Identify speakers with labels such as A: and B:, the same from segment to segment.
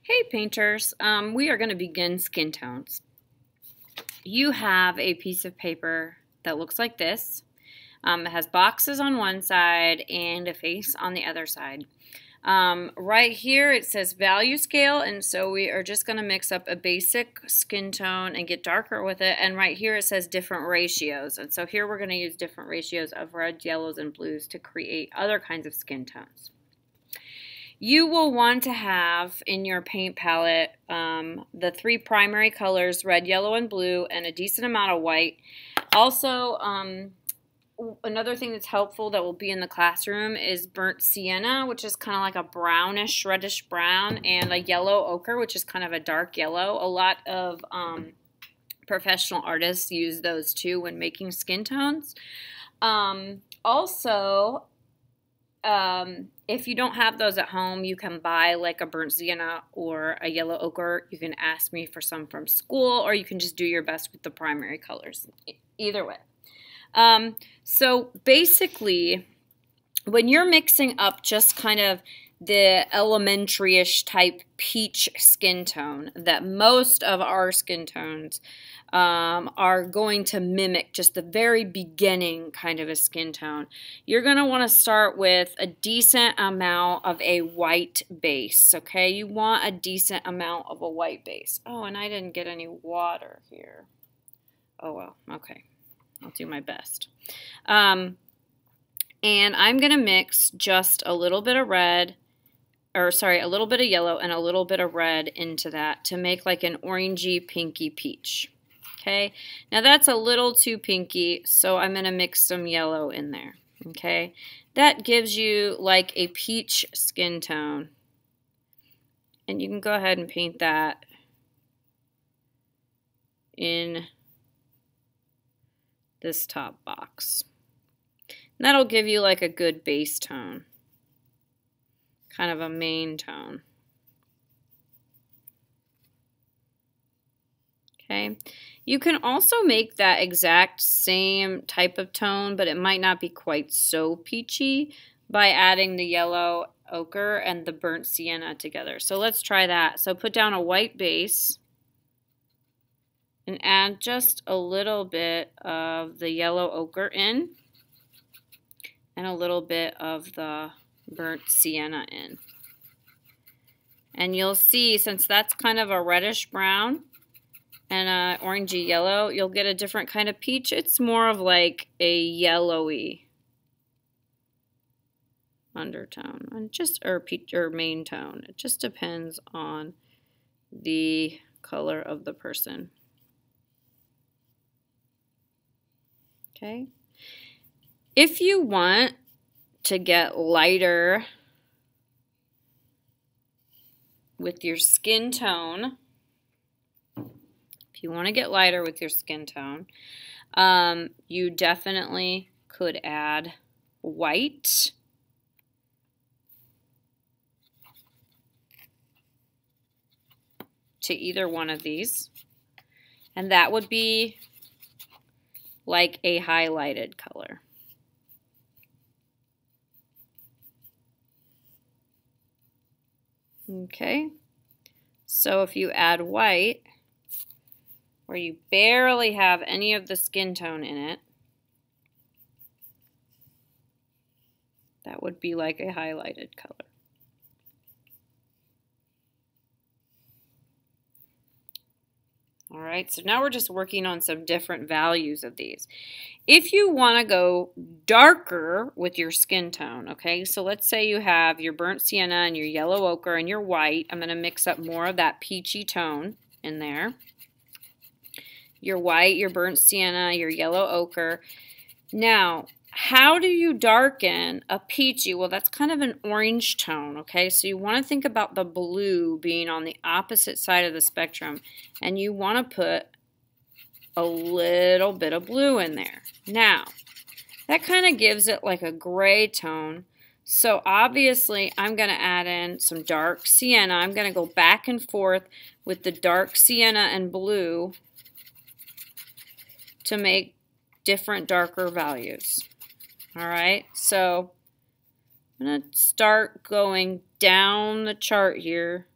A: Hey painters, we are going to begin skin tones. You have a piece of paper that looks like this. It has boxes on one side and a face on the other side. Right here it says value scale, and so we are just going to mix up a basic skin tone and get darker with it. And right here it says different ratios, and so here we're going to use different ratios of reds, yellows, and blues to create other kinds of skin tones. You will want to have in your paint palette the three primary colors, red, yellow, and blue, and a decent amount of white. Also, another thing that's helpful that will be in the classroom is burnt sienna, which is kind of like a brownish, reddish brown, and a yellow ochre, which is kind of a dark yellow. A lot of professional artists use those too when making skin tones. If you don't have those at home, you can buy like a burnt sienna or a yellow ochre. You can ask me for some from school, or you can just do your best with the primary colors. Either way. So basically, when you're mixing up just kind of the elementary-ish type peach skin tone that most of our skin tones are going to mimic, just the very beginning kind of a skin tone, you're going to want to start with a decent amount of a white base, okay? You want a decent amount of a white base. Oh, and I didn't get any water here. Oh, well, okay. I'll do my best. And I'm going to mix just a little bit of red, or sorry, a little bit of yellow and a little bit of red into that to make like an orangey, pinky peach. Okay, now that's a little too pinky, so I'm going to mix some yellow in there. Okay, that gives you like a peach skin tone. And you can go ahead and paint that in this top box. And that'll give you like a good base tone, kind of a main tone. Okay, you can also make that exact same type of tone, but it might not be quite so peachy by adding the yellow ochre and the burnt sienna together. So let's try that. So put down a white base and add just a little bit of the yellow ochre in and a little bit of the burnt sienna in. And you'll see, since that's kind of a reddish brown and a orangey yellow, you'll get a different kind of peach. It's more of like a yellowy undertone, and peach or main tone. It just depends on the color of the person. Okay. If you want to get lighter with your skin tone, you definitely could add white to either one of these, and that would be like a highlighted color. Okay, so if you add white where you barely have any of the skin tone in it, that would be like a highlighted color. All right, so now we're just working on some different values of these. If you want to go darker with your skin tone, okay, so let's say you have your burnt sienna and your yellow ochre and your white. I'm going to mix up more of that peachy tone in there. Your white, your burnt sienna, your yellow ochre. Now, how do you darken a peachy? Well, that's kind of an orange tone, okay? So you want to think about the blue being on the opposite side of the spectrum, and you want to put a little bit of blue in there. Now, that kind of gives it like a gray tone. So obviously, I'm going to add in some dark sienna. I'm going to go back and forth with the dark sienna and blue to make different darker values. All right, so I'm going to start going down the chart here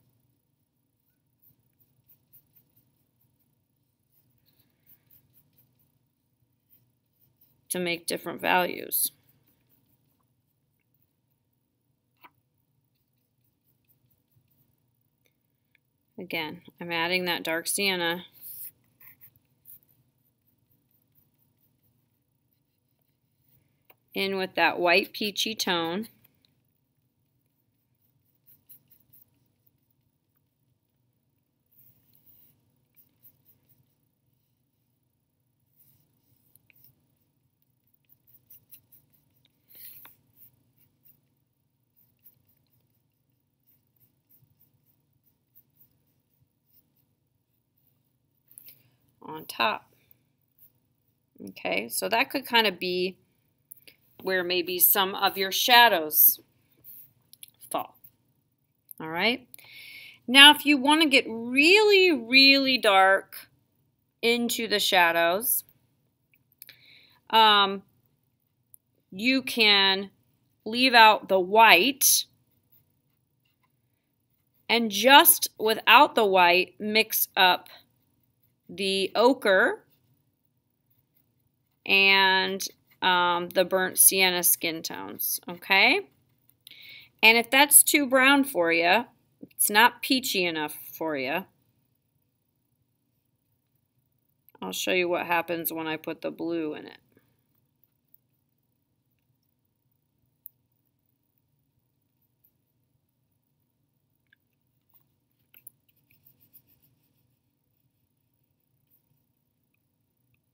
A: to make different values. Again, I'm adding that dark sienna. In with that white peachy tone. On top. Okay, so that could kind of be where maybe some of your shadows fall. All right. Now, if you want to get really, really dark into the shadows, you can leave out the white and just without the white, mix up the ochre and the burnt sienna skin tones, okay? And if that's too brown for you, it's not peachy enough for you, I'll show you what happens when I put the blue in it.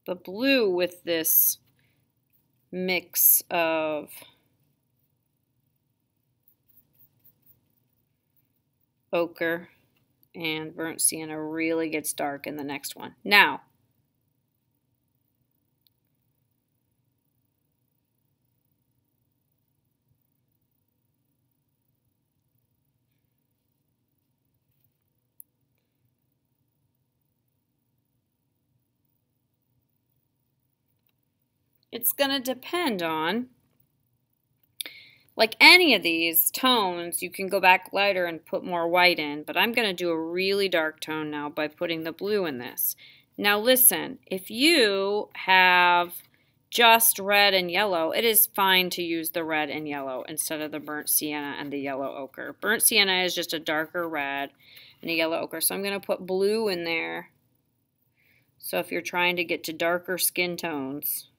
A: The blue with this mix of ochre and burnt sienna really gets dark in the next one. Now, it's going to depend on, like any of these tones, you can go back lighter and put more white in, but I'm going to do a really dark tone now by putting the blue in this. Now listen, if you have just red and yellow, it is fine to use the red and yellow instead of the burnt sienna and the yellow ochre. Burnt sienna is just a darker red and a yellow ochre, so I'm going to put blue in there. So if you're trying to get to darker skin tones,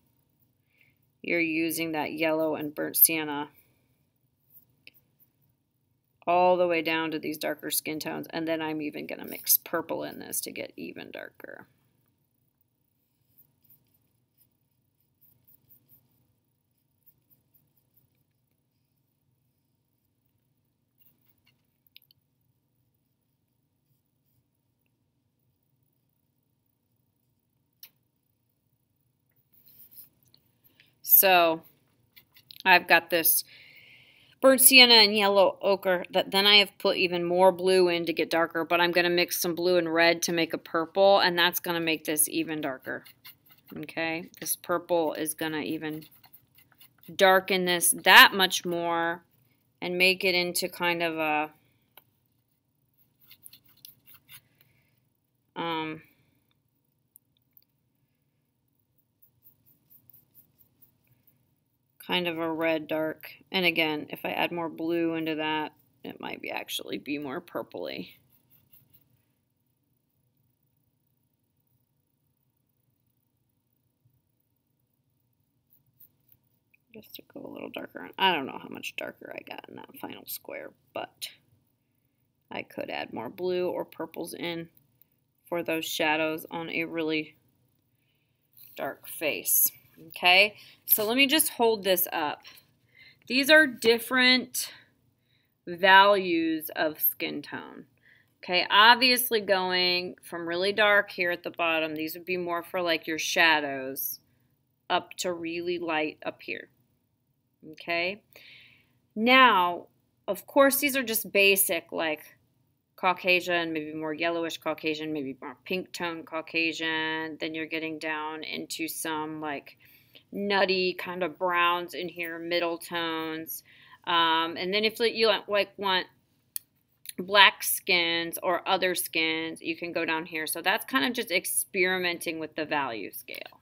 A: you're using that yellow and burnt sienna all the way down to these darker skin tones. And then I'm even going to mix purple in this to get even darker. So I've got this burnt sienna and yellow ochre that then I have put even more blue in to get darker, but I'm going to mix some blue and red to make a purple, and that's going to make this even darker. Okay, this purple is going to even darken this that much more and make it into kind of a red dark. And again, if I add more blue into that, it might be actually be more purpley. Just to go a little darker. I don't know how much darker I got in that final square, but I could add more blue or purples in for those shadows on a really dark face. Okay, so let me just hold this up. These are different values of skin tone. Okay, obviously going from really dark here at the bottom, these would be more for like your shadows, up to really light up here. Okay, now, of course, these are just basic, like Caucasian, maybe more yellowish Caucasian, maybe more pink tone Caucasian. Then you're getting down into some like nutty kind of browns in here, middle tones. And then if you want black skins or other skins, you can go down here. So that's kind of just experimenting with the value scale.